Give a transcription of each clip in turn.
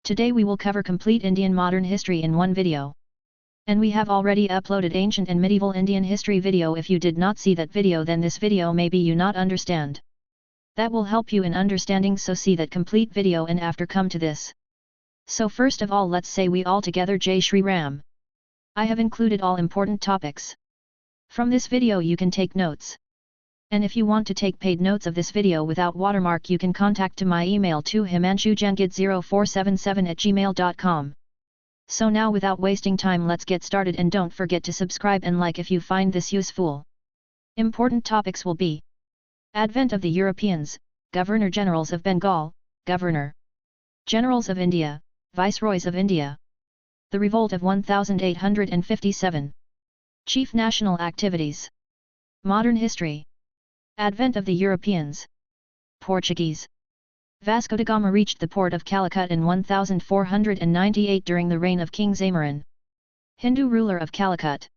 Today we will cover complete Indian modern history in one video. And we have already uploaded ancient and medieval Indian history video. If you did not see that video, then this video maybe you not understand. That will help you in understanding, so see that complete video and after come to this. So first of all, let's say we all together Jai Shri Ram. I have included all important topics. From this video you can take notes. And if you want to take paid notes of this video without watermark, you can contact to my email to himanshujangid0477@gmail.com. So now without wasting time, let's get started, and don't forget to subscribe and like if you find this useful. Important topics will be: Advent of the Europeans, Governor Generals of Bengal, Governor Generals of India, Viceroys of India. The Revolt of 1857. Chief national activities. Modern history. Advent of the Europeans. Portuguese. Vasco da Gama reached the port of Calicut in 1498 during the reign of King Zamarin, Hindu ruler of Calicut.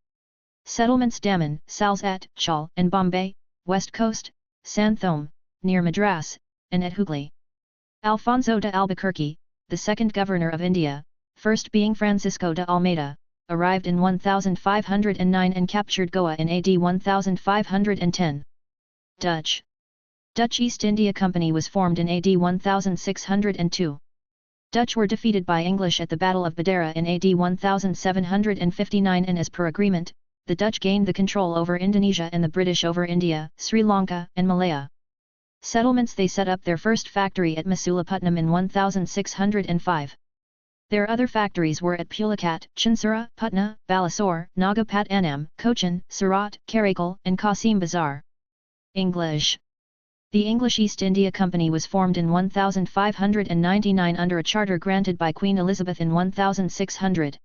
Settlements: Daman, Salsat, Chal and Bombay, West Coast, Santhome, near Madras, and at Hooghly. Alfonso de Albuquerque, the second governor of India, first being Francisco de Almeida, arrived in 1509 and captured Goa in AD 1510. Dutch East India Company was formed in AD 1602. Dutch were defeated by English at the Battle of Badera in AD 1759, and as per agreement, the Dutch gained the control over Indonesia and the British over India, Sri Lanka and Malaya. Settlements: they set up their first factory at Masulaputnam in 1605. Their other factories were at Pulicat, Chinsura, Putna, Balasore, Nagapattinam, Cochin, Surat, Karakal and Qasim Bazar. English. The English East India Company was formed in 1599 under a charter granted by Queen Elizabeth in 1600.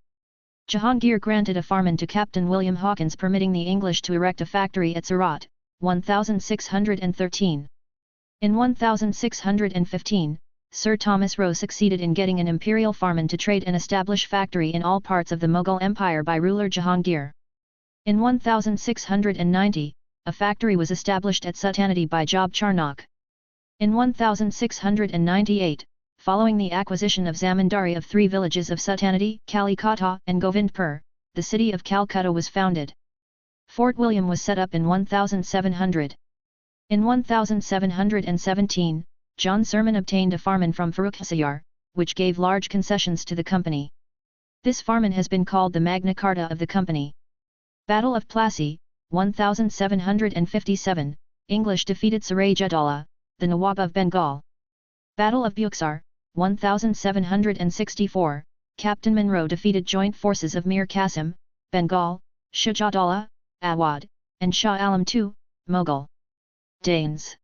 Jahangir granted a farman to Captain William Hawkins, permitting the English to erect a factory at Surat, 1613. In 1615, Sir Thomas Roe succeeded in getting an imperial farman to trade and establish factory in all parts of the Mughal Empire by ruler Jahangir. In 1690, a factory was established at Sultanati by Job Charnock. In 1698, following the acquisition of zamindari of 3 villages of Sultanati, Kalikata and Govindpur, the city of Calcutta was founded. Fort William was set up in 1700. In 1717, John Sermon obtained a farman from Farrukhsiyar, which gave large concessions to the company. This farman has been called the Magna Carta of the company. Battle of Plassey, 1757, English defeated Siraj-ud-Daulah, the Nawab of Bengal. Battle of Buxar, 1764, Captain Monroe defeated joint forces of Mir Qasim, Bengal, Shujah-ud-Daulah, Awadh, and Shah Alam II, Mughal. Danes.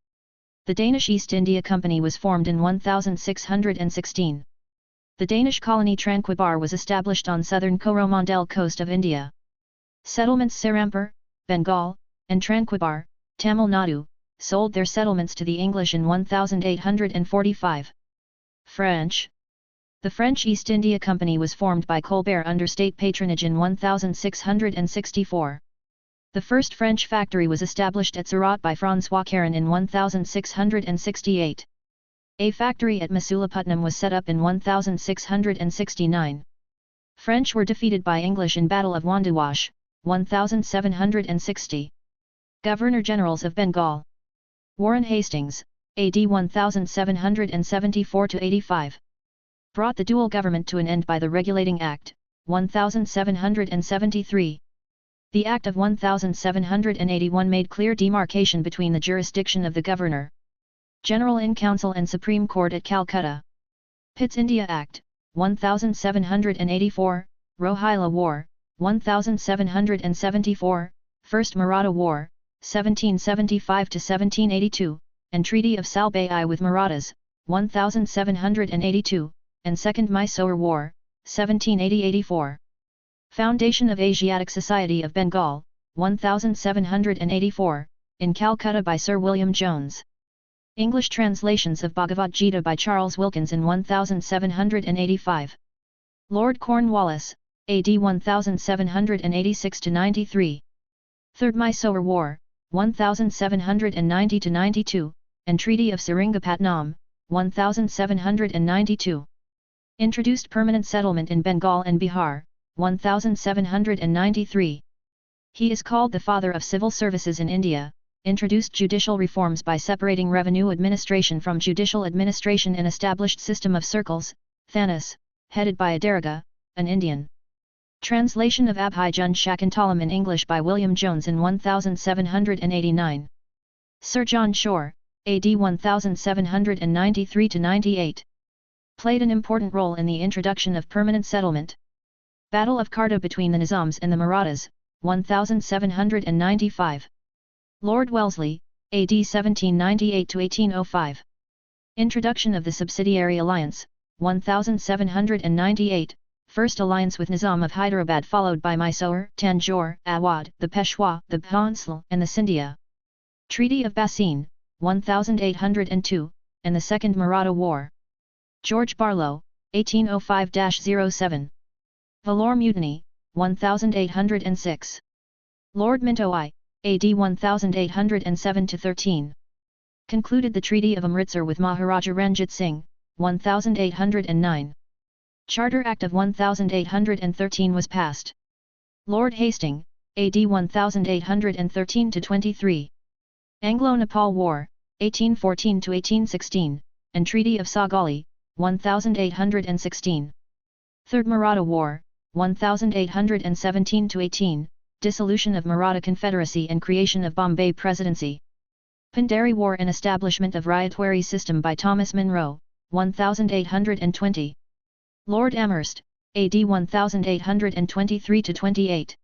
The Danish East India Company was formed in 1616. The Danish colony Tranquebar was established on southern Coromandel coast of India. Settlements: Serampur, Bengal, and Tranquebar, Tamil Nadu, sold their settlements to the English in 1845. French. The French East India Company was formed by Colbert under state patronage in 1664. The first French factory was established at Surat by François Caron in 1668. A factory at Masulaputnam was set up in 1669. French were defeated by English in Battle of Wandiwash, 1760. Governor Generals of Bengal. Warren Hastings, AD 1774–85. Brought the dual government to an end by the Regulating Act, 1773. The Act of 1781 made clear demarcation between the jurisdiction of the Governor General in Council and Supreme Court at Calcutta. Pitt's India Act, 1784, Rohilla War, 1774, First Maratha War, 1775–1782, and Treaty of Salbai with Marathas, 1782, and Second Mysore War, 1780–84. Foundation of Asiatic Society of Bengal, 1784, in Calcutta by Sir William Jones. English translations of Bhagavad Gita by Charles Wilkins in 1785. Lord Cornwallis, AD 1786–93. Third Mysore War, 1790–92, and Treaty of Seringapatnam, 1792. Introduced permanent settlement in Bengal and Bihar, 1793. He is called the father of civil services in India, introduced judicial reforms by separating revenue administration from judicial administration and established system of circles, thanas, headed by a Dargha, an Indian. Translation of Abhijun Shakuntalam in English by William Jones in 1789. Sir John Shore, AD 1793–98. Played an important role in the introduction of permanent settlement. Battle of Kharda between the Nizams and the Marathas, 1795. Lord Wellesley, AD 1798–1805. Introduction of the Subsidiary Alliance, 1798, first alliance with Nizam of Hyderabad followed by Mysore, Tanjore, Awadh, the Peshwa, the Bhonsle and the Scindia. Treaty of Bassein, 1802, and the Second Maratha War. George Barlow, 1805–07. Vellore Mutiny, 1806. Lord Minto I, AD 1807–13. Concluded the Treaty of Amritsar with Maharaja Ranjit Singh, 1809. Charter Act of 1813 was passed. Lord Hastings, AD 1813–23. Anglo-Nepal War, 1814–1816, and Treaty of Sagali, 1816. Third Maratha War, 1817–18, dissolution of Maratha Confederacy and creation of Bombay Presidency. Pandari War and establishment of Ryotwari system by Thomas Munro, 1820. Lord Amherst, AD 1823–28.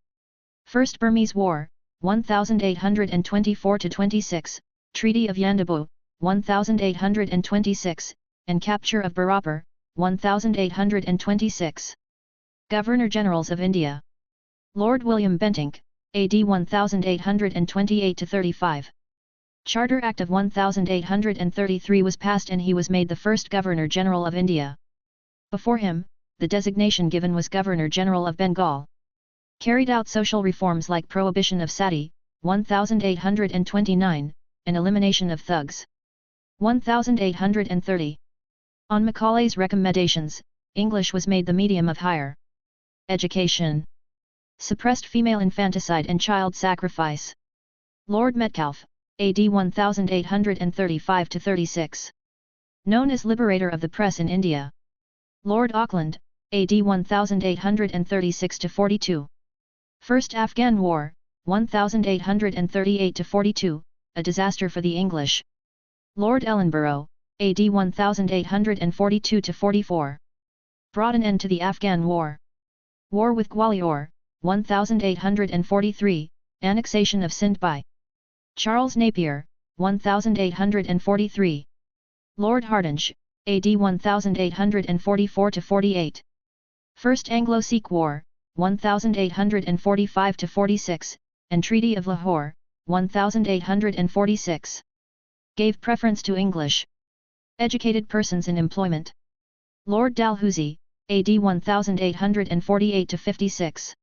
First Burmese War, 1824–26, Treaty of Yandabo, 1826, and capture of Barapur, 1826. Governor-Generals of India. Lord William Bentinck, AD 1828–35. Charter Act of 1833 was passed and he was made the first Governor-General of India. Before him, the designation given was Governor-General of Bengal. Carried out social reforms like prohibition of sati, 1829, and elimination of thugs. 1830. On Macaulay's recommendations, English was made the medium of higher education. Suppressed female infanticide and child sacrifice. Lord Metcalfe, AD 1835–36. Known as liberator of the press in India. Lord Auckland, AD 1836–42. First Afghan War, 1838–42, a disaster for the English. Lord Ellenborough, AD 1842–44. Brought an end to the Afghan War. War with Gwalior, 1843, annexation of Sindh by Charles Napier, 1843. Lord Hardinge, AD 1844–48. First Anglo-Sikh War, 1845–46, and Treaty of Lahore, 1846. Gave preference to English educated persons in employment. Lord Dalhousie, AD 1848–56.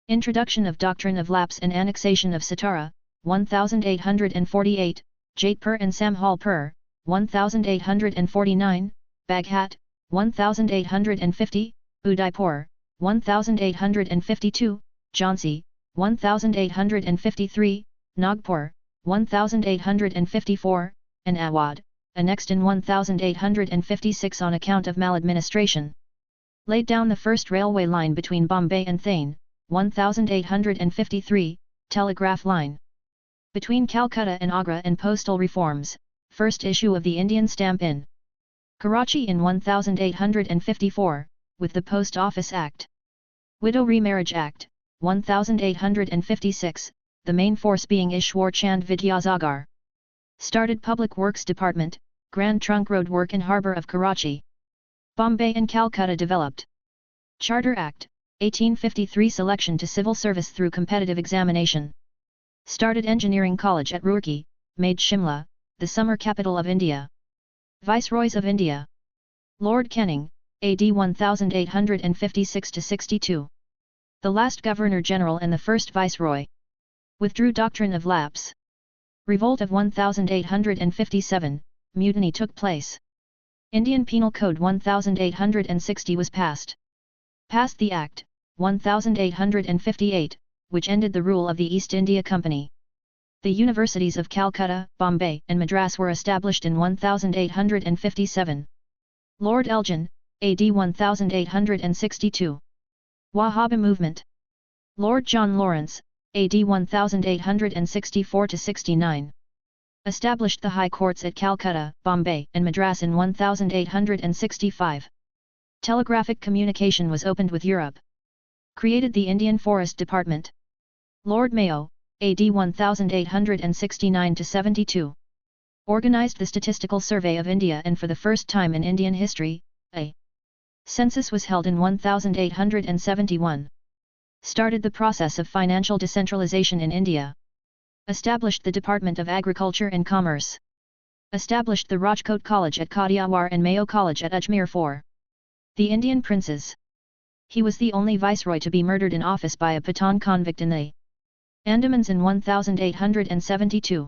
Introduction of Doctrine of Lapse and Annexation of Satara, 1848, Jaitpur and Samhalpur, 1849, Baghat, 1850, Udaipur, 1852, Jhansi, 1853, Nagpur, 1854, and Awadh, annexed in 1856 on account of maladministration. Laid down the first railway line between Bombay and Thane, 1853, telegraph line. Between Calcutta and Agra and postal reforms, first issue of the Indian stamp in Karachi in 1854, with the Post Office Act. Widow Remarriage Act, 1856, the main force being Ishwar Chand Vidyasagar. Started Public Works Department, Grand Trunk Road work in harbour of Karachi. Bombay and Calcutta developed. Charter Act, 1853 selection to civil service through competitive examination. Started Engineering College at Roorkee, made Shimla, the summer capital of India. Viceroys of India. Lord Canning, AD 1856–62. The last Governor-General and the first Viceroy. Withdrew doctrine of lapse. Revolt of 1857, mutiny took place. Indian Penal Code 1860 was passed. Passed the Act, 1858, which ended the rule of the East India Company. The universities of Calcutta, Bombay and Madras were established in 1857. Lord Elgin, AD 1862. Wahhabi movement. Lord John Lawrence, AD 1864–69. Established the High Courts at Calcutta, Bombay and Madras in 1865. Telegraphic communication was opened with Europe. Created the Indian Forest Department. Lord Mayo, AD 1869–72. Organized the Statistical Survey of India, and for the first time in Indian history, a census was held in 1871. Started the process of financial decentralization in India. Established the Department of Agriculture and Commerce. Established the Rajkot College at Kathiawar and Mayo College at Ajmer for the Indian princes. He was the only viceroy to be murdered in office by a Pathan convict in the Andamans in 1872.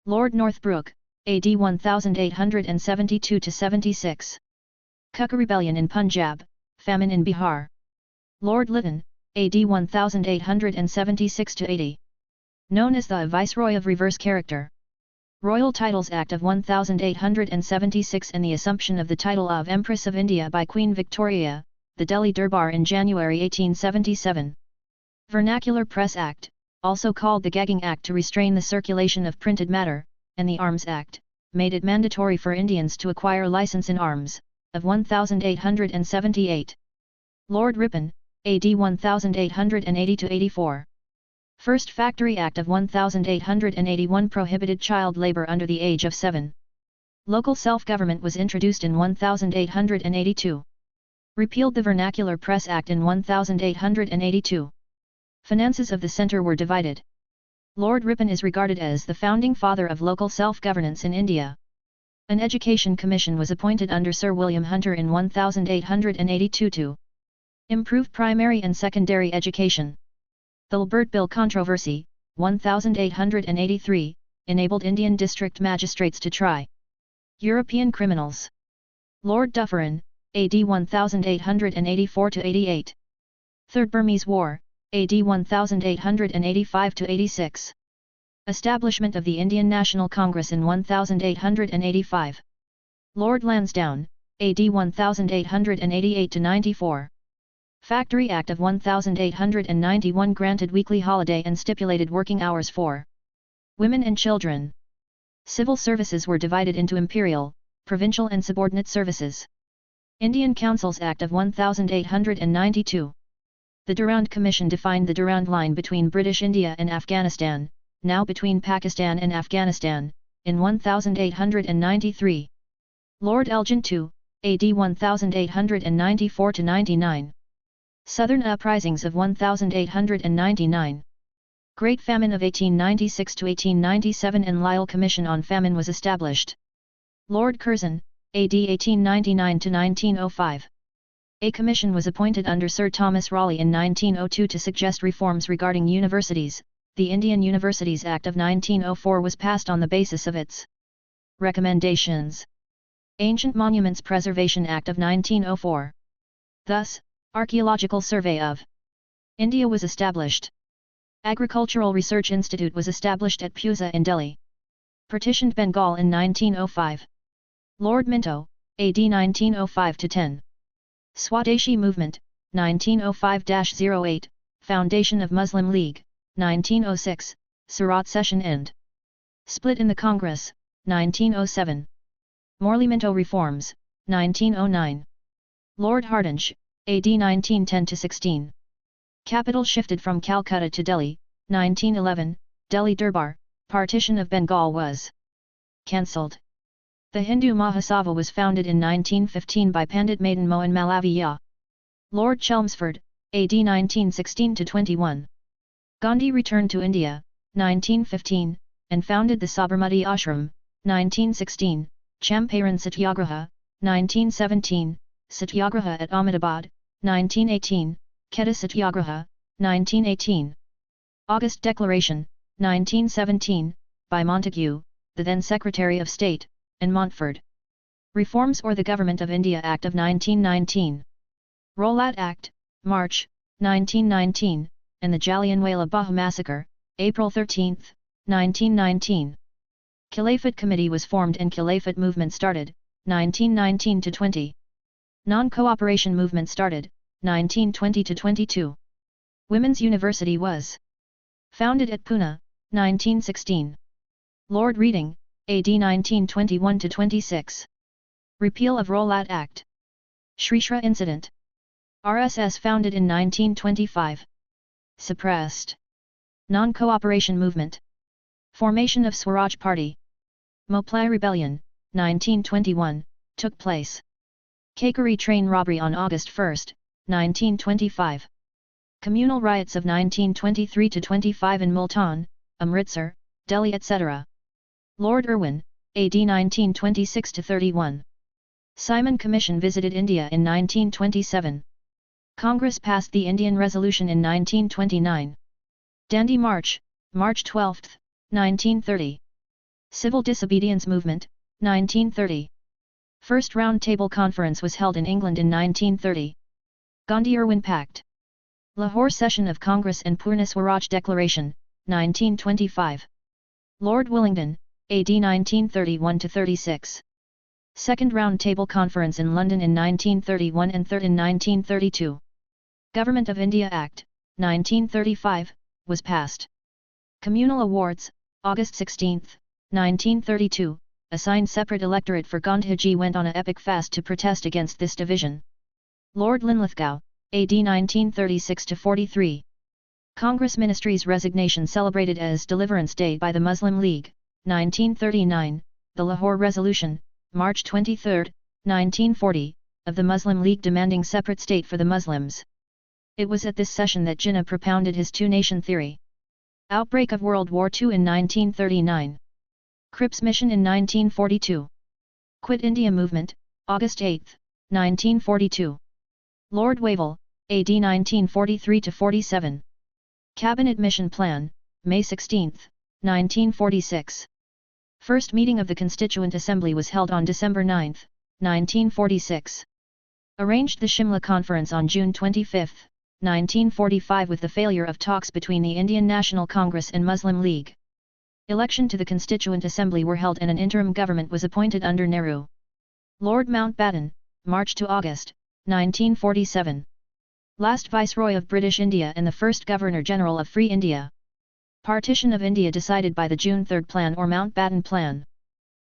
Lord Northbrook, AD 1872–76. Kukka Rebellion in Punjab, famine in Bihar. Lord Lytton, AD 1876–80. Known as the Viceroy of Reverse Character. Royal Titles Act of 1876 and the assumption of the title of Empress of India by Queen Victoria, the Delhi Durbar in January 1877. Vernacular Press Act, also called the Gagging Act to restrain the circulation of printed matter, and the Arms Act, made it mandatory for Indians to acquire license in arms, of 1878. Lord Ripon, AD 1880–84. First Factory Act of 1881 prohibited child labor under the age of 7. Local self-government was introduced in 1882. Repealed the Vernacular Press Act in 1882. Finances of the centre were divided. Lord Ripon is regarded as the founding father of local self-governance in India. An education commission was appointed under Sir William Hunter in 1882 to improve primary and secondary education. The Albert Bill controversy, 1883, enabled Indian district magistrates to try European criminals. Lord Dufferin, AD 1884–88. Third Burmese War, AD 1885–86. Establishment of the Indian National Congress in 1885. Lord Lansdowne, AD 1888–94. Factory Act of 1891 granted weekly holiday and stipulated working hours for women and children. Civil services were divided into imperial, provincial and subordinate services. Indian Councils Act of 1892. The Durand Commission defined the Durand Line between British India and Afghanistan, now between Pakistan and Afghanistan, in 1893. Lord Elgin II, AD 1894–99. Southern Uprisings of 1899. Great Famine of 1896–1897 and Lyell Commission on Famine was established. Lord Curzon, AD 1899–1905. A commission was appointed under Sir Thomas Raleigh in 1902 to suggest reforms regarding universities. The Indian Universities Act of 1904 was passed on the basis of its recommendations. Ancient Monuments Preservation Act of 1904. Thus, Archaeological Survey of India was established. Agricultural Research Institute was established at Pusa in Delhi. Partitioned Bengal in 1905. Lord Minto, AD 1905–10. Swadeshi Movement, 1905–08, Foundation of Muslim League, 1906, Surat Session End. Split in the Congress, 1907. Morley Minto Reforms, 1909. Lord Hardinge, AD 1910–16. Capital shifted from Calcutta to Delhi, 1911, Delhi Durbar, Partition of Bengal was cancelled. The Hindu Mahasabha was founded in 1915 by Pandit Madan Mohan Malaviya. Lord Chelmsford, AD 1916–21. Gandhi returned to India, 1915, and founded the Sabarmati Ashram, 1916, Champaran Satyagraha, 1917, Satyagraha at Ahmedabad, 1918, Kheda Satyagraha, 1918. August Declaration, 1917, by Montagu, the then Secretary of State, and Montford. Reforms or the Government of India Act of 1919. Rowlatt Act, March, 1919, and the Jallianwala Bagh Massacre, April 13, 1919. Caliphate Committee was formed and Caliphate movement started, 1919-20. Non-cooperation movement started, 1920-22. Women's University was founded at Pune, 1916. Lord Reading, AD 1921-26. Repeal of Rowlatt Act. Shrishra Incident. RSS founded in 1925. Suppressed. Non-cooperation movement. Formation of Swaraj Party. Moplai Rebellion, 1921, took place. Kakari train robbery on August 1, 1925. Communal riots of 1923-25 in Multan, Amritsar, Delhi etc. Lord Irwin, AD 1926-31. Simon Commission visited India in 1927. Congress passed the Indian Resolution in 1929. Dandi March, March 12, 1930. Civil Disobedience Movement, 1930. First Round Table Conference was held in England in 1930. Gandhi-Irwin Pact. Lahore Session of Congress and Purna Swaraj Declaration, 1925. Lord Willingdon, AD 1931-36. Second Round Table Conference in London in 1931 and third in 1932. Government of India Act, 1935, was passed. Communal Awards, August 16, 1932, assigned separate electorate for Gandhiji went on a epic fast to protest against this division. Lord Linlithgow, AD 1936-43. Congress Ministry's resignation celebrated as Deliverance Day by the Muslim League, 1939, the Lahore Resolution, March 23, 1940, of the Muslim League demanding separate state for the Muslims. It was at this session that Jinnah propounded his two-nation theory. Outbreak of World War II in 1939. Cripps Mission in 1942. Quit India Movement, August 8, 1942. Lord Wavell, AD 1943-47. Cabinet Mission Plan, May 16, 1946. First meeting of the Constituent Assembly was held on December 9, 1946. Arranged the Shimla Conference on June 25, 1945 with the failure of talks between the Indian National Congress and Muslim League. Election to the Constituent Assembly were held and an interim government was appointed under Nehru. Lord Mountbatten, March to August, 1947. Last Viceroy of British India and the first Governor-General of Free India. Partition of India decided by the June 3 Plan or Mountbatten Plan.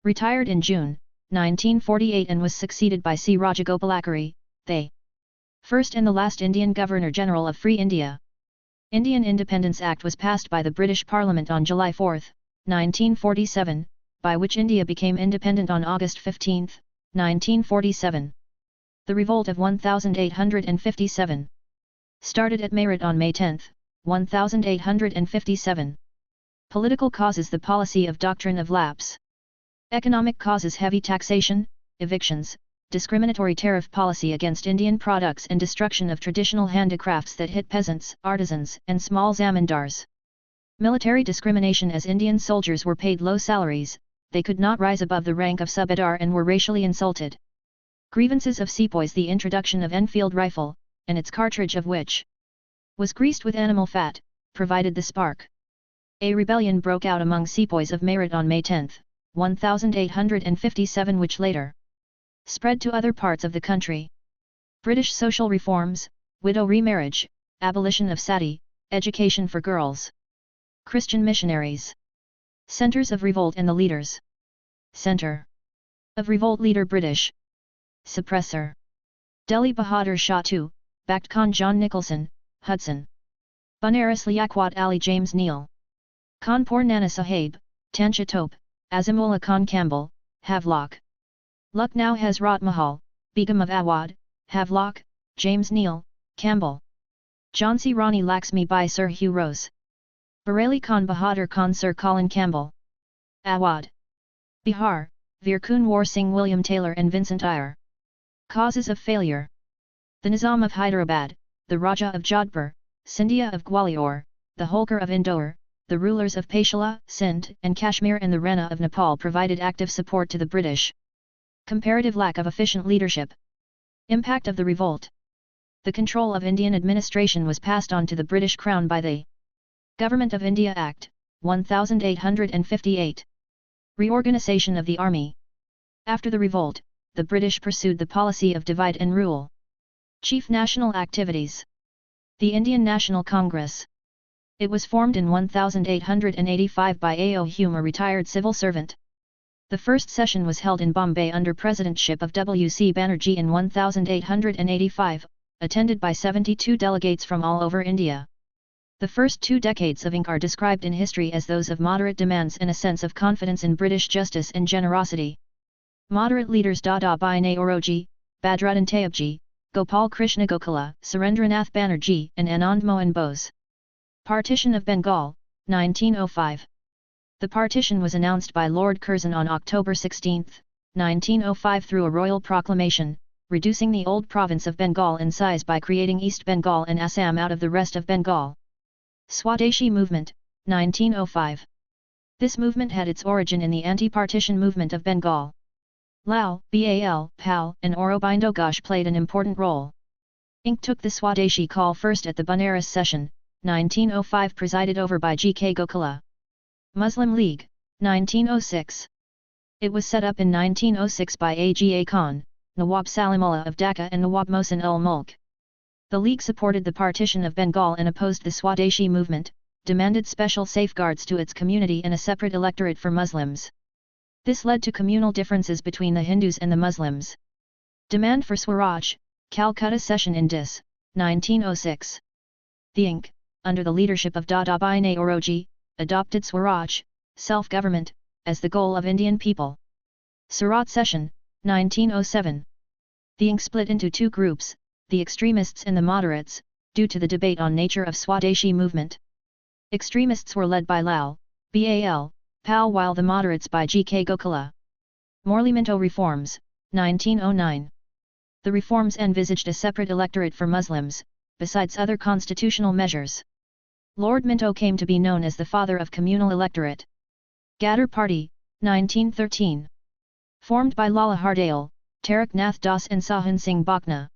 Retired in June, 1948 and was succeeded by C. Rajagopalachari, the first and the last Indian Governor-General of Free India. Indian Independence Act was passed by the British Parliament on July 4, 1947, by which India became independent on August 15, 1947. The Revolt of 1857 started at Meerut on May 10, 1857. Political causes: the policy of doctrine of lapse. Economic causes: heavy taxation, evictions, discriminatory tariff policy against Indian products and destruction of traditional handicrafts that hit peasants, artisans and small zamindars. Military discrimination: as Indian soldiers were paid low salaries, they could not rise above the rank of subedar and were racially insulted. Grievances of sepoys: the introduction of Enfield rifle, and its cartridge of which was greased with animal fat, provided the spark. A rebellion broke out among sepoys of Meerut on May 10, 1857 which later spread to other parts of the country. British social reforms: widow remarriage, abolition of sati, education for girls. Christian missionaries. Centres of revolt and the leaders. Centre of revolt: leader British. Suppressor: Delhi Bahadur Shah II, backed Khan John Nicholson, Hudson. Banaras Liaquat Ali James Neal. Kanpur Nana Sahib, Tancha Tope, Azimullah Khan Campbell, Havelock. Lucknow Hazrat Mahal, Begum of Awad, Havelock, James Neal, Campbell. Jhansi Rani Laxmi Bai Sir Hugh Rose. Bareilly Khan Bahadur Khan Sir Colin Campbell. Awad. Bihar, Veer Kunwar Singh William Taylor and Vincent Iyer. Causes of failure: the Nizam of Hyderabad, the Raja of Jodhpur, Scindia of Gwalior, the Holkar of Indore, the rulers of Patiala, Sindh and Kashmir and the Rana of Nepal provided active support to the British. Comparative lack of efficient leadership. Impact of the revolt. The control of Indian administration was passed on to the British Crown by the Government of India Act, 1858. Reorganization of the army. After the revolt, the British pursued the policy of divide and rule. Chief national activities. The Indian National Congress. It was formed in 1885 by A.O. Hume, a retired civil servant. The first session was held in Bombay under presidentship of W.C. Banerjee in 1885, attended by 72 delegates from all over India. The first 2 decades of INC are described in history as those of moderate demands and a sense of confidence in British justice and generosity. Moderate leaders Dadabhai Naoroji, Badruddin Tayabji, Gopal Krishna Gokhale, Surendranath Banerjee and Anand Mohan Bose. Partition of Bengal, 1905. The partition was announced by Lord Curzon on October 16, 1905 through a royal proclamation, reducing the old province of Bengal in size by creating East Bengal and Assam out of the rest of Bengal. Swadeshi Movement, 1905. This movement had its origin in the anti-partition movement of Bengal. Lal, Bal, Pal and Aurobindo Ghosh played an important role. INC took the Swadeshi call first at the Banaras session, 1905, presided over by G.K. Gokhale. Muslim League, 1906. It was set up in 1906 by Aga Khan, Nawab Salimullah of Dhaka and Nawab Mohsin ul Mulk. The League supported the partition of Bengal and opposed the Swadeshi movement, demanded special safeguards to its community and a separate electorate for Muslims. This led to communal differences between the Hindus and the Muslims. Demand for Swaraj, Calcutta Session in Dis, 1906. The INC, under the leadership of Dadabhai Naoroji, adopted Swaraj, self-government, as the goal of Indian people. Surat Session, 1907. The INC split into 2 groups, the extremists and the moderates, due to the debate on nature of Swadeshi movement. Extremists were led by Lal, Bal, Pal while the moderates by G.K. Gokhale. Morley-Minto Reforms, 1909. The reforms envisaged a separate electorate for Muslims, besides other constitutional measures. Lord Minto came to be known as the father of communal electorate. Gadar Party, 1913. Formed by Lala Hardayal, Tarak Nath Das and Sahan Singh Bhakna.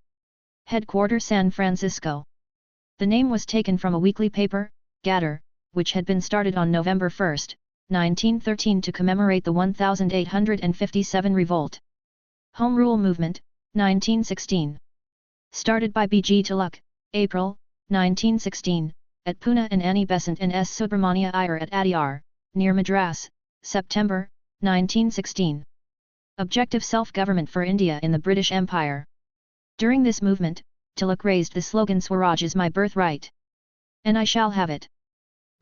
Headquarter San Francisco. The name was taken from a weekly paper, Gadar, which had been started on November 1, 1913 to commemorate the 1857 revolt. Home Rule Movement, 1916. Started by B.G. Tilak, April, 1916, at Pune and Annie Besant and S. Subramania Iyer at Adyar, near Madras, September, 1916. Objective self-government for India in the British Empire. During this movement, Tilak raised the slogan Swaraj is my birthright. And I shall have it.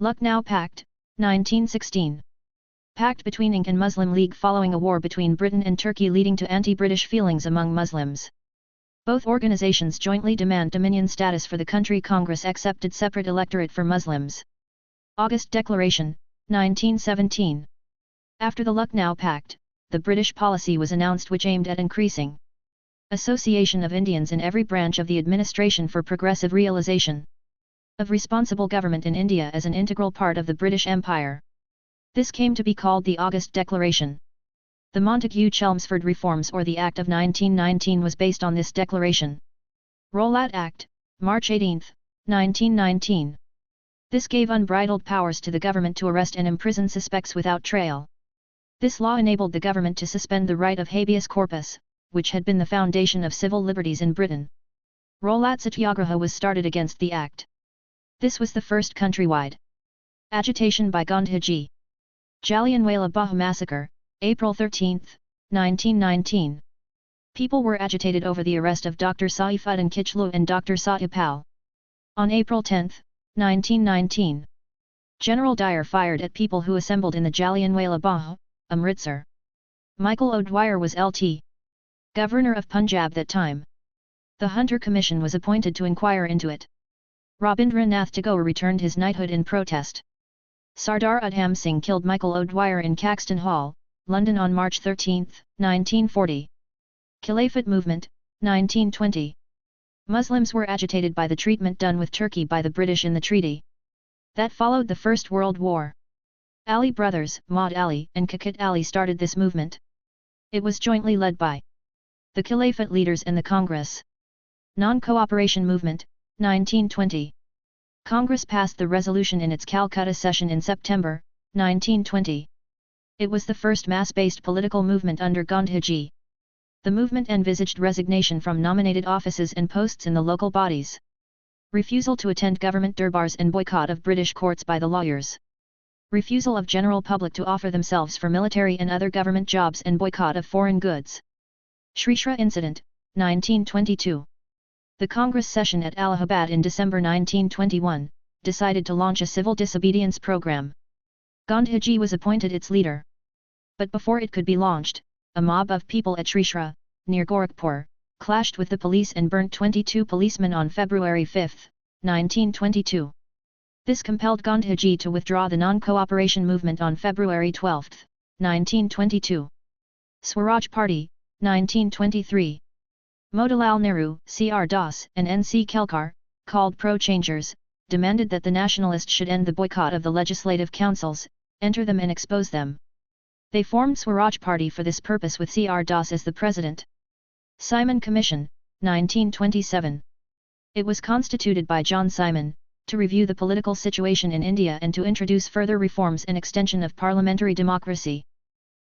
Lucknow Pact, 1916. Pact between INC and Muslim League following a war between Britain and Turkey leading to anti-British feelings among Muslims. Both organizations jointly demand dominion status for the country. Congress accepted separate electorate for Muslims. August Declaration, 1917. After the Lucknow Pact, the British policy was announced which aimed at increasing association of Indians in every branch of the administration for progressive realization of responsible government in India as an integral part of the British Empire. This came to be called the August Declaration. The Montagu-Chelmsford Reforms or the Act of 1919 was based on this declaration. Rowlatt Act, March 18, 1919. This gave unbridled powers to the government to arrest and imprison suspects without trial. This law enabled the government to suspend the right of habeas corpus, which had been the foundation of civil liberties in Britain. Rowlatt Satyagraha was started against the act. This was the first countrywide agitation by Gandhiji. Jallianwala Bagh Massacre, April 13, 1919. People were agitated over the arrest of Dr. Saifuddin Kichlu and Dr. Satyapal. On April 10, 1919, General Dyer fired at people who assembled in the Jallianwala Bagh, Amritsar. Michael O'Dwyer was Lt. Governor of Punjab that time. The Hunter Commission was appointed to inquire into it. Rabindranath Tagore returned his knighthood in protest. Sardar Udham Singh killed Michael O'Dwyer in Caxton Hall, London on March 13, 1940. Khilafat Movement, 1920. Muslims were agitated by the treatment done with Turkey by the British in the treaty that followed the First World War. Ali brothers, Maud Ali and Kakut Ali started this movement. It was jointly led by the Caliphate leaders and the Congress. Non-Cooperation Movement, 1920. Congress passed the resolution in its Calcutta session in September, 1920. It was the first mass-based political movement under Gandhiji. The movement envisaged resignation from nominated offices and posts in the local bodies. Refusal to attend government durbars and boycott of British courts by the lawyers. Refusal of general public to offer themselves for military and other government jobs and boycott of foreign goods. Shrishra Incident, 1922. The Congress session at Allahabad in December 1921, decided to launch a civil disobedience program. Gandhiji was appointed its leader. But before it could be launched, a mob of people at Shrishra, near Gorakhpur, clashed with the police and burnt 22 policemen on February 5, 1922. This compelled Gandhiji to withdraw the non-cooperation movement on February 12, 1922. Swaraj Party, 1923. Motilal Nehru, C.R. Das, and N.C. Kelkar, called pro-changers, demanded that the nationalists should end the boycott of the legislative councils, enter them and expose them. They formed Swaraj Party for this purpose with C.R. Das as the president. Simon Commission, 1927. It was constituted by John Simon, to review the political situation in India and to introduce further reforms and extension of parliamentary democracy.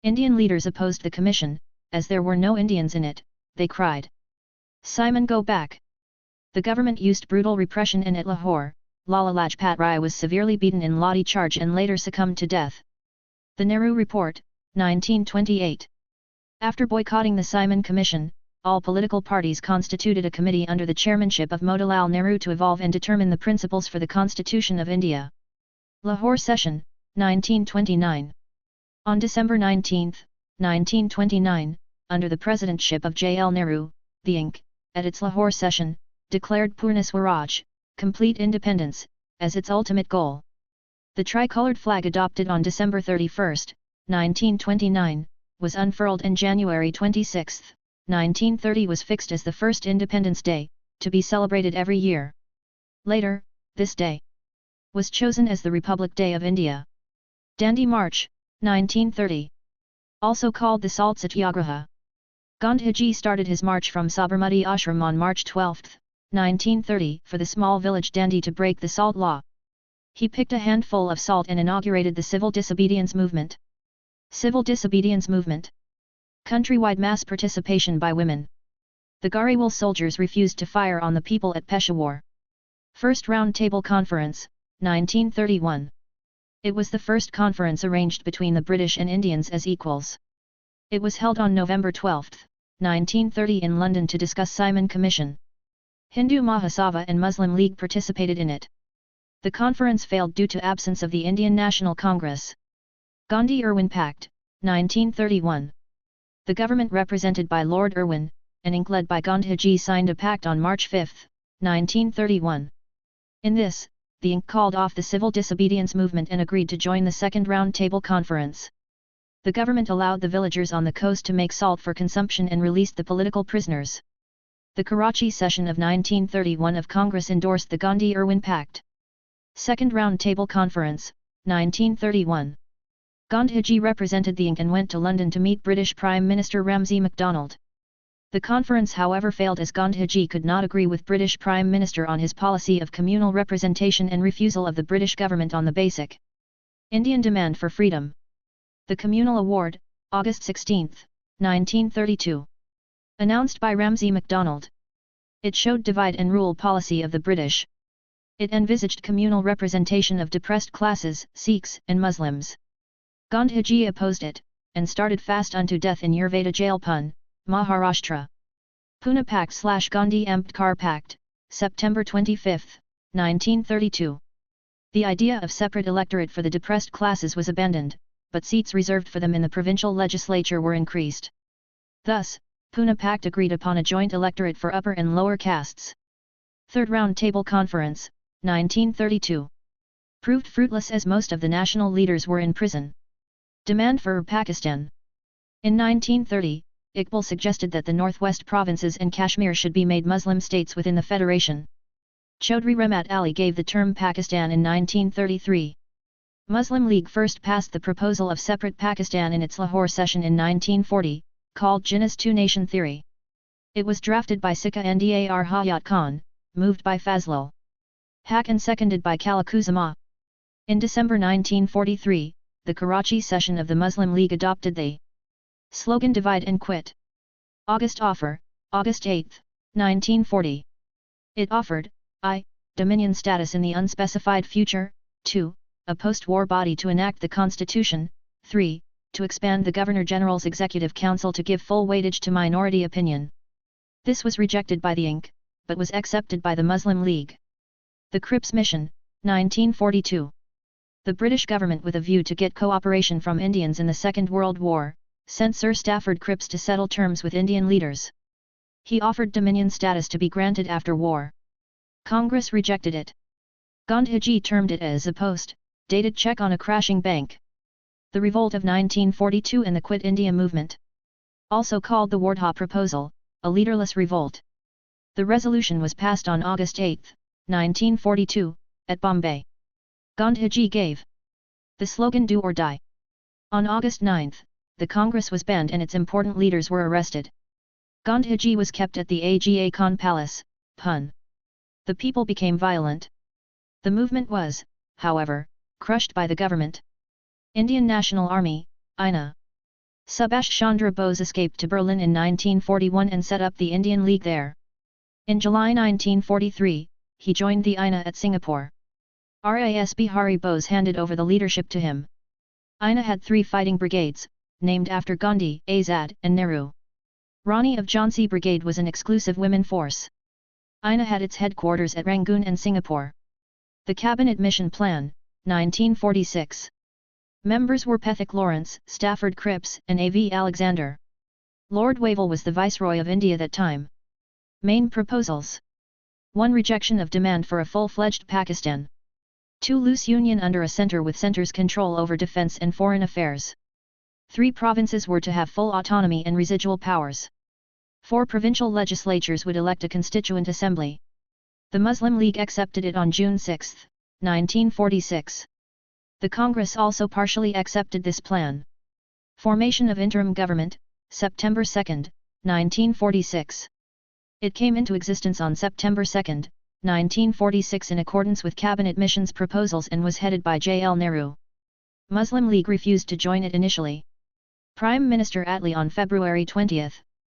Indian leaders opposed the commission, as there were no Indians in it, they cried. Simon, go back! The government used brutal repression and at Lahore, Lala Lajpat Rai was severely beaten in Lodi charge and later succumbed to death. The Nehru Report, 1928. After boycotting the Simon Commission, all political parties constituted a committee under the chairmanship of Motilal Nehru to evolve and determine the principles for the Constitution of India. Lahore Session, 1929. On December 19, 1929, under the presidentship of J. L. Nehru, the Inc., at its Lahore session, declared Purna Swaraj, complete independence, as its ultimate goal. The tricolored flag adopted on December 31, 1929, was unfurled and January 26, 1930 was fixed as the first Independence Day, to be celebrated every year. Later, this day was chosen as the Republic Day of India. Dandi March, 1930. Also called the Salt Satyagraha. Gandhiji started his march from Sabarmati Ashram on March 12, 1930 for the small village Dandi to break the salt law. He picked a handful of salt and inaugurated the Civil Disobedience Movement. Civil Disobedience Movement. Countrywide mass participation by women. The Ghariwal soldiers refused to fire on the people at Peshawar. First Round Table Conference, 1931. It was the first conference arranged between the British and Indians as equals. It was held on November 12, 1930 in London to discuss Simon Commission. Hindu Mahasabha and Muslim League participated in it. The conference failed due to absence of the Indian National Congress. Gandhi-Irwin Pact, 1931. The government represented by Lord Irwin, and Inc. led by Gandhiji signed a pact on March 5, 1931. In this, the Inc. called off the Civil Disobedience Movement and agreed to join the Second Round Table Conference. The government allowed the villagers on the coast to make salt for consumption and released the political prisoners. The Karachi session of 1931 of Congress endorsed the Gandhi-Irwin Pact. Second Round Table Conference, 1931. Gandhiji represented the Inc. and went to London to meet British Prime Minister Ramsay MacDonald. The conference however failed as Gandhiji could not agree with British Prime Minister on his policy of communal representation and refusal of the British government on the basic Indian demand for freedom. The Communal Award, August 16, 1932. Announced by Ramsay MacDonald. It showed divide and rule policy of the British. It envisaged communal representation of depressed classes, Sikhs and Muslims. Gandhiji opposed it, and started fast unto death in Yervada Jail Pune, Maharashtra. Pune Pact/Gandhi Ambedkar Pact, September 25, 1932. The idea of separate electorate for the depressed classes was abandoned, but seats reserved for them in the provincial legislature were increased. Thus, Pune Pact agreed upon a joint electorate for upper and lower castes. Third Round Table Conference, 1932. Proved fruitless as most of the national leaders were in prison. Demand for Pakistan. In 1930, Iqbal suggested that the northwest provinces and Kashmir should be made Muslim states within the federation. Chaudhry Rahmat Ali gave the term Pakistan in 1933. Muslim League first passed the proposal of separate Pakistan in its Lahore session in 1940, called Jinnah's two-nation theory. It was drafted by Sikka Ndar Hayat Khan, moved by Fazlul Haq and seconded by Kalakuzama. In December 1943, the Karachi session of the Muslim League adopted the slogan Divide and Quit. August offer, August 8, 1940. It offered, I. Dominion status in the unspecified future, 2. A post-war body to enact the Constitution, 3. To expand the Governor-General's Executive Council to give full weightage to minority opinion. This was rejected by the INC, but was accepted by the Muslim League. The Cripps Mission, 1942. The British government, with a view to get cooperation from Indians in the Second World War, sent Sir Stafford Cripps to settle terms with Indian leaders. He offered Dominion status to be granted after war. Congress rejected it. Gandhiji termed it as a post-dated check on a crashing bank. The Revolt of 1942 and the Quit India movement. Also called the Wardha Proposal, a leaderless revolt. The resolution was passed on August 8, 1942, at Bombay. Gandhiji gave the slogan Do or Die. On August 9, the Congress was banned and its important leaders were arrested. Gandhiji was kept at the Aga Khan Palace, Pune. The people became violent. The movement was, however, crushed by the government. Indian National Army, INA. Subhash Chandra Bose escaped to Berlin in 1941 and set up the Indian League there. In July 1943, he joined the INA at Singapore. RAS Bihari Bose handed over the leadership to him. INA had 3 fighting brigades, named after Gandhi, Azad, and Nehru. Rani of Jhansi Brigade was an exclusive women force. INA had its headquarters at Rangoon and Singapore. The Cabinet Mission Plan, 1946. Members were Pethick Lawrence, Stafford Cripps, and A.V. Alexander. Lord Wavell was the Viceroy of India that time. Main proposals. 1. Rejection of demand for a full-fledged Pakistan. 2. Loose union under a centre with centre's control over defence and foreign affairs. 3. Provinces were to have full autonomy and residual powers. 4. Provincial legislatures would elect a constituent assembly. The Muslim League accepted it on June 6, 1946. The Congress also partially accepted this plan. Formation of interim government, September 2, 1946. It came into existence on September 2, 1946 in accordance with Cabinet Mission's proposals and was headed by J. L. Nehru. Muslim League refused to join it initially. Prime Minister Attlee on February 20,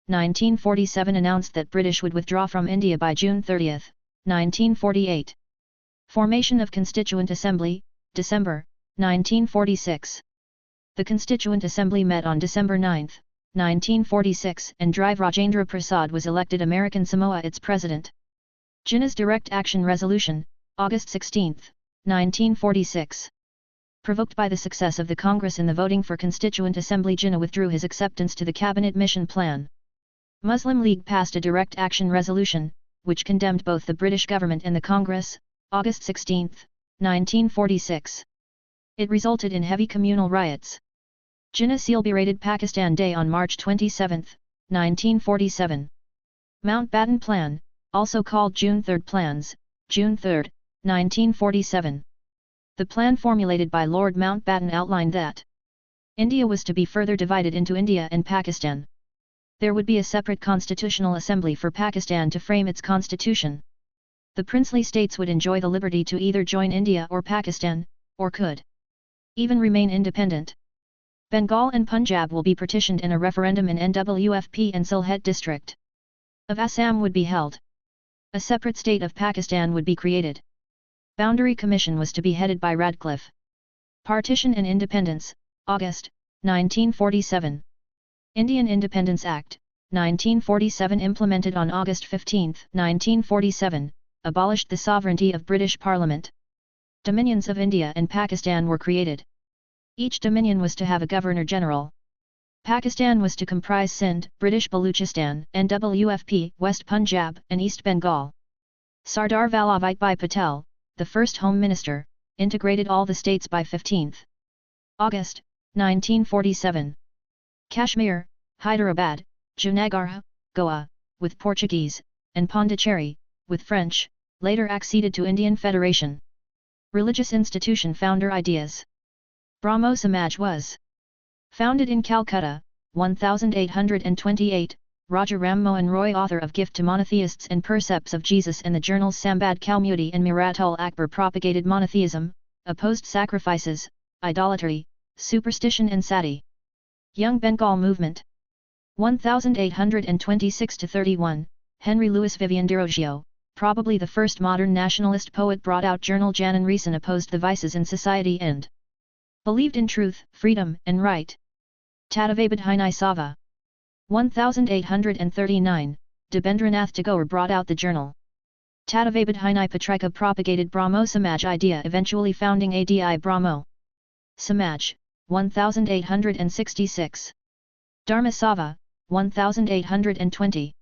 1947 announced that British would withdraw from India by June 30, 1948. Formation of Constituent Assembly, December, 1946. The Constituent Assembly met on December 9, 1946 and Drive Rajendra Prasad was elected American Samoa its president. Jinnah's Direct Action Resolution, August 16, 1946. Provoked by the success of the Congress in the voting for Constituent Assembly, Jinnah withdrew his acceptance to the Cabinet Mission Plan. Muslim League passed a Direct Action Resolution, which condemned both the British government and the Congress, August 16, 1946. It resulted in heavy communal riots. Jinnah celebrated Pakistan Day on March 27, 1947. Mountbatten Plan, also called June 3 Plans, June 3, 1947. The plan formulated by Lord Mountbatten outlined that India was to be further divided into India and Pakistan. There would be a separate constitutional assembly for Pakistan to frame its constitution. The princely states would enjoy the liberty to either join India or Pakistan, or could even remain independent. Bengal and Punjab will be partitioned and a referendum in NWFP and Sylhet district of Assam would be held. A separate state of Pakistan would be created. Boundary Commission was to be headed by Radcliffe. Partition and Independence, August, 1947. Indian Independence Act, 1947 implemented on August 15, 1947, abolished the sovereignty of British Parliament. Dominions of India and Pakistan were created. Each dominion was to have a Governor-General. Pakistan was to comprise Sindh, British Baluchistan, NWFP, West Punjab, and East Bengal. Sardar Vallabhbhai Patel, the first Home Minister, integrated all the states by 15th August, 1947. Kashmir, Hyderabad, Junagadh, Goa, with Portuguese, and Pondicherry, with French, later acceded to Indian Federation. Religious institution founder ideas. Brahmo Samaj was founded in Calcutta, 1828, Raja Ram Mohan Roy, author of Gift to Monotheists and Percepts of Jesus and the journals Sambad Kaumudi and Miratul Akbar, propagated monotheism, opposed sacrifices, idolatry, superstition and sati. Young Bengal movement. 1826–31, Henry Louis Vivian Desroziers, probably the first modern nationalist poet, brought out journal Jan and Reason, opposed the vices in society and believed in truth, freedom and right. Tadavabadhinai Sava. 1839, Debendranath Tagore brought out the journal Tadavabadhinai Patrika, propagated Brahmo Samaj idea, eventually founding Adi Brahmo Samaj. 1866. Dharma Sava. 1820.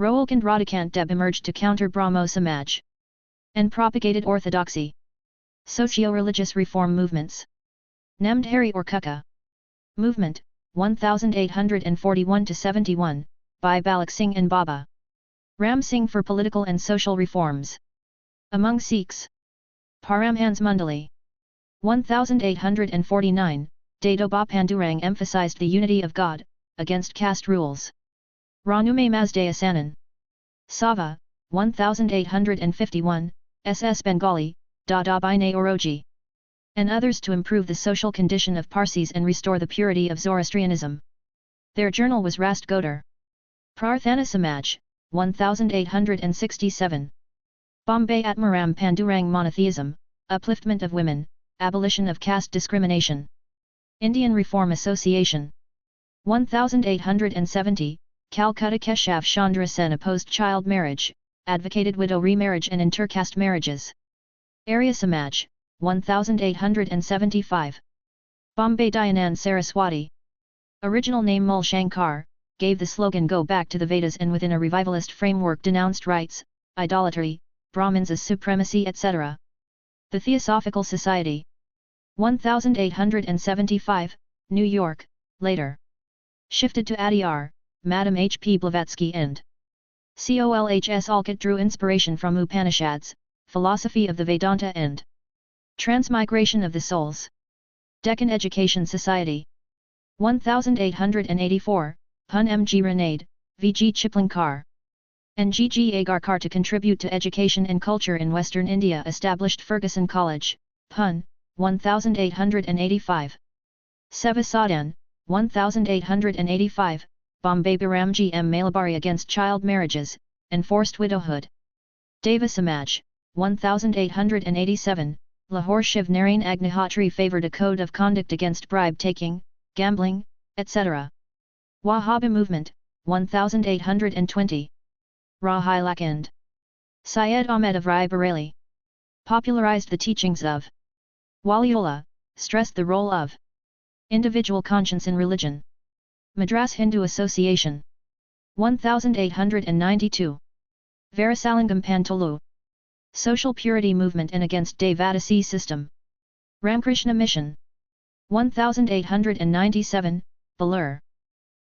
Rohilkhand Radhakant Deb emerged to counter Brahmo Samaj and propagated orthodoxy. Socio-religious reform movements. Namdhari or Kukka movement, 1841–71, by Balak Singh and Baba Ram Singh, for political and social reforms. Among Sikhs. Paramhans Mundali. 1849, Dadoba Pandurang emphasized the unity of God, against caste rules. Ranume Mazdaya Sanan. Sava. 1851, SS Bengali, Dadabhai Oroji. And others, to improve the social condition of Parsis and restore the purity of Zoroastrianism. Their journal was Rast Godar. Prarthana Samaj. 1867. Bombay Atmaram Pandurang Monotheism, upliftment of women, abolition of caste discrimination. Indian Reform Association. 1870, Calcutta Keshav Chandra Sen opposed child marriage, advocated widow remarriage and intercaste marriages. Arya Samaj. 1875. Bombay Dayanand Saraswati. Original name Mul Shankar, gave the slogan "Go back to the Vedas," and within a revivalist framework denounced rites, idolatry, Brahmins as supremacy, etc. The Theosophical Society. 1875, New York, later shifted to Adyar, Madame H. P. Blavatsky and Colhs Alcott drew inspiration from Upanishads, philosophy of the Vedanta and transmigration of the souls. Deccan Education Society. 1884, Pun M. G. Renade, V. G. Chiplankar and G. G. Agarkar, to contribute to education and culture in Western India, established Fergusson College, Pun. 1885. Seva Sadan. 1885, Bombay Biramji M. Malabari against child marriages, and forced widowhood. Deva Samaj. 1887, Lahore Shiv Narain Agnihotri favoured a code of conduct against bribe-taking, gambling, etc. Wahhabi movement. 1820. Rahai Lakand. Syed Ahmed of Rai Bareli popularized the teachings of Waliullah, stressed the role of individual conscience in religion. Madras Hindu Association. 1892. Varasalingam Pantolu. Social Purity Movement and against Devadasi system. Ramkrishna Mission. 1897, Balur.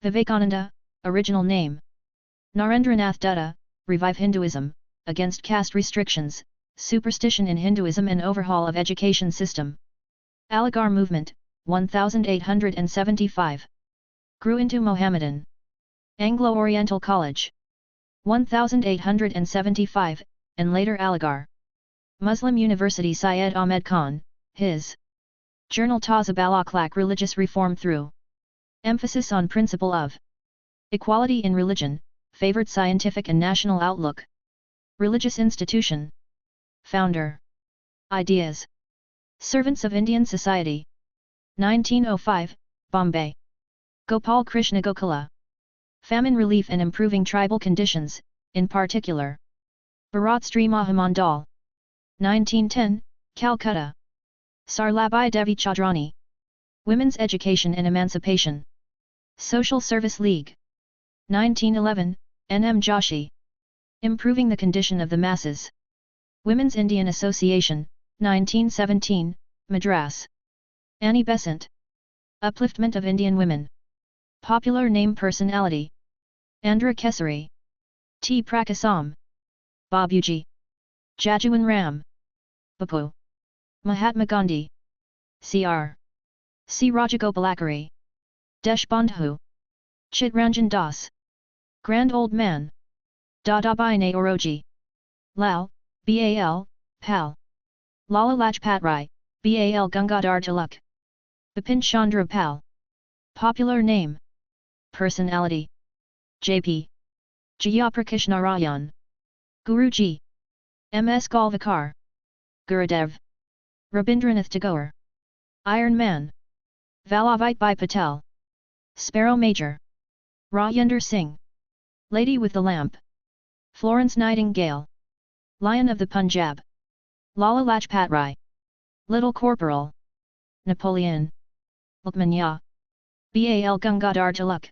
Vivekananda, original name Narendranath Dutta, revive Hinduism, against caste restrictions, superstition in Hinduism and overhaul of education system. Aligarh Movement, 1875. Grew into Mohammedan. Anglo-Oriental College. 1875, and later Aligarh. Muslim University. Syed Ahmed Khan, his journal Taza Balakhlak, religious reform through emphasis on principle of equality in religion, favored scientific and national outlook. Religious institution. Founder. Ideas. Servants of Indian Society. 1905, Bombay. Gopal Krishna Gokula. Famine relief and improving tribal conditions, in particular. Bharat Sri Mahamandal. 1910, Calcutta. Sarlabai Devi Chaudhrani. Women's Education and Emancipation. Social Service League. 1911, N.M. Joshi. Improving the Condition of the Masses. Women's Indian Association, 1917, Madras. Annie Besant. Upliftment of Indian Women. Popular Name Personality. Andhra Kesari. T. Prakasam. Babuji. Jajuan Ram. Bapu. Mahatma Gandhi. Cr. C. Rajagopalakari. Deshbandhu. Chitranjan Das. Grand Old Man. Dadabhai Naoroji. Lal, Bal, Pal. Lala Lajpat Rai, Bal Gangadhar Tilak. Bipin Chandra Pal. Popular name. Personality. JP. Jayaprakash Narayan. Guruji. MS Golvakar. Gurudev. Rabindranath Tagore. Iron Man. Valavite Bhai Patel. Sparrow Major. Rajender Singh. Lady with the Lamp. Florence Nightingale. Lion of the Punjab. Lala Lajpat Rai. Little Corporal. Napoleon. Lokmanya. Bal Gangadhar Tilak.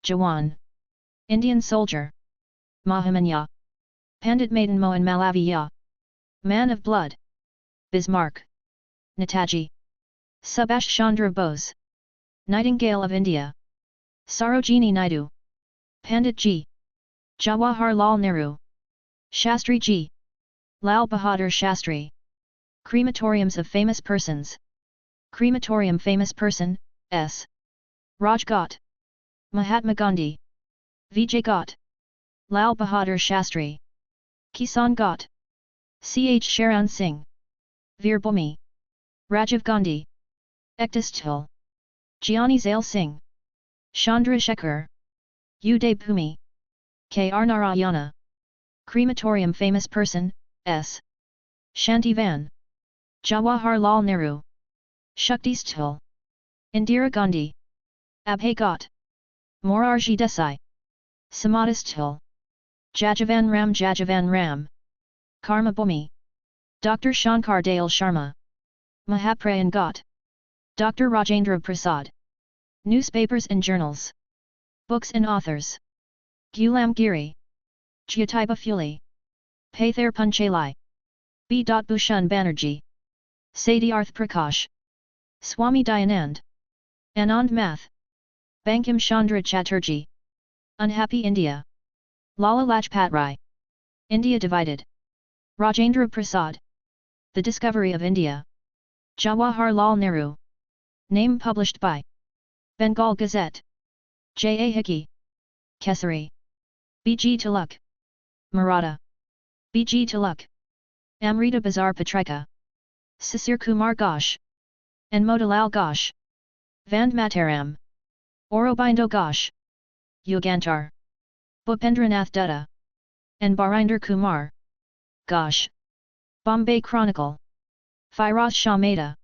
Jawan. Indian Soldier. Mahamanya. Pandit Madan Mohan Malaviya. Man of Blood. Bismarck. Netaji. Subhash Chandra Bose. Nightingale of India. Sarojini Naidu. Pandit G. Jawaharlal Nehru. Shastri G. Lal Bahadur Shastri. Crematoriums of famous persons. Crematorium famous person, S. Raj Ghat. Mahatma Gandhi. Vijay Ghat. Lal Bahadur Shastri. Kisan Ghat. Ch. Sharan Singh. Veer Bhumi. Rajiv Gandhi. Ektas Till. Giani Zail Singh. Chandra Shekhar. Uday Bhumi. K.R. Narayana. Crematorium famous person, S. Shanti Van. Jawaharlal Nehru. Shakti Sthal. Indira Gandhi. Abhay Ghat. Morarji Desai. Samadhi Sthal. Jajavan Ram. Karma Bhumi. Dr. Shankar Dayal Sharma. Mahaprayan Ghat. Dr. Rajendra Prasad. Newspapers and journals. Books and authors. Ghulam Giri. Jyotiba Phule. Pather Panchalai. B. Bhushan Banerjee. Satyarth Prakash. Swami Dayanand. Anand Math. Bankim Chandra Chatterjee. Unhappy India. Lala Lajpat Rai. India divided. Rajendra Prasad. The Discovery of India. Jawaharlal Nehru. Name published by Bengal Gazette. J. A. Hickey. Kesari. B. G. Tilak. Maratha. B. G. Tilak. Amrita Bazar Patrika. Sisir Kumar Ghosh. And Motilal Ghosh. Vande Mataram. Aurobindo Ghosh. Yugantar. Bhupendranath Dutta. And Barinder Kumar Ghosh. Bombay Chronicle. Firoz Shah Mehta.